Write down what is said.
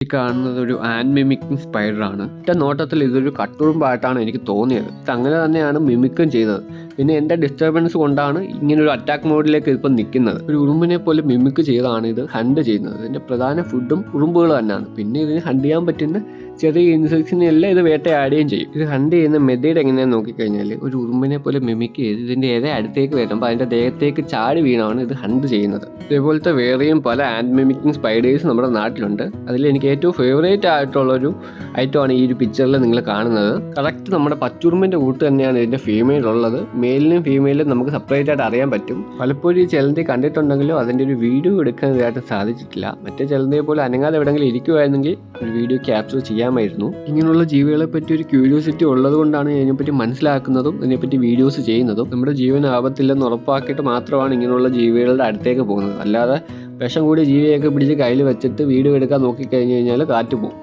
ഈ കാണുന്നത് ഒരു ആൻഡ് മിമിക്കിംഗ് സ്പൈഡറാണ്. ഒറ്റ നോട്ടത്തിൽ ഇതൊരു കട്ടുറുമ്പായിട്ടാണ് എനിക്ക് തോന്നിയത്. ഇത് അങ്ങനെ തന്നെയാണ് മിമിക്കും ചെയ്തത്. പിന്നെ എൻ്റെ ഡിസ്റ്റർബൻസ് കൊണ്ടാണ് ഇങ്ങനൊരു അറ്റാക്ക് മോഡിലേക്ക് ഇപ്പം നിൽക്കുന്നത്. ഒരു ഉറുമ്പിനെ പോലെ മിമിക്ക് ചെയ്താണ് ഇത് ഹണ്ട് ചെയ്യുന്നത്. ഇതിൻ്റെ പ്രധാന ഫുഡും ഉറുമ്പുകൾ തന്നെയാണ്. പിന്നെ ഇതിന് ഹണ്ട് ചെയ്യാൻ പറ്റുന്ന ചെറിയ ഇൻസെക്ട്സിനെല്ലാം ഇത് വേട്ടയാടുകയും ചെയ്യും. ഇത് ഹണ്ട് ചെയ്യുന്ന മെത്തേഡ് എങ്ങനെയാണെന്ന് നോക്കിക്കഴിഞ്ഞാൽ ഒരു ഉറുമ്പിനെ പോലെ മിമിക്ക് ചെയ്ത് ഇതിൻ്റെ ഇര അടുത്തേക്ക് വരുമ്പോൾ അതിൻ്റെ ദേഹത്തേക്ക് ചാടി വീണാണ് ഇത് ഹണ്ട് ചെയ്യുന്നത്. ഇതേപോലത്തെ വേറെയും പല ആൻഡ് മിമിക്കിംഗ് സ്പൈഡേഴ്സ് നമ്മുടെ നാട്ടിലുണ്ട്. അതിൽ എനിക്ക് ഏറ്റവും ഫേവറേറ്റ് ആയിട്ടുള്ളൊരു ഐറ്റമാണ് ഈ ഒരു പിക്ചറിൽ നിങ്ങൾ കാണുന്നത്. കറക്റ്റ് നമ്മുടെ പച്ചുറുമ്പിൻ്റെ കൂട്ട് തന്നെയാണ് ഇതിൻ്റെ ഫീമെയിൽ ഉള്ളത്. മെയിലിനും ഫീമെയിലും നമുക്ക് സെപ്പറേറ്റ് ആയിട്ട് അറിയാൻ പറ്റും. പലപ്പോഴും ഈ ചിലന്തി കണ്ടിട്ടുണ്ടെങ്കിലും അതിൻ്റെ ഒരു വീഡിയോ എടുക്കാനായിട്ട് സാധിച്ചിട്ടില്ല. മറ്റേ ചിലന്തിയെ പോലെ അനങ്ങാതെ എവിടെയെങ്കിലും ഇരിക്കുമായിരുന്നെങ്കിൽ ഒരു വീഡിയോ ക്യാപ്ചർ ചെയ്യാമായിരുന്നു. ഇങ്ങനെയുള്ള ജീവികളെ പറ്റി ഒരു ക്യൂരിയോസിറ്റി ഉള്ളത് കൊണ്ടാണ് ഇതിനെപ്പറ്റി മനസ്സിലാക്കുന്നതും ഇതിനെപ്പറ്റി വീഡിയോസ് ചെയ്യുന്നതും. നമ്മുടെ ജീവൻ ആപത്തില്ലെന്ന് ഉറപ്പാക്കിയിട്ട് മാത്രമാണ് ഇങ്ങനെയുള്ള ജീവികളുടെ അടുത്തേക്ക് പോകുന്നത്. അല്ലാതെ വിഷം കൂടി ജീവിയൊക്കെ പിടിച്ച് കയ്യിൽ വെച്ചിട്ട് വീഡിയോ എടുക്കാൻ നോക്കിക്കഴിഞ്ഞ് കഴിഞ്ഞാൽ കാറ്റ് പോകും.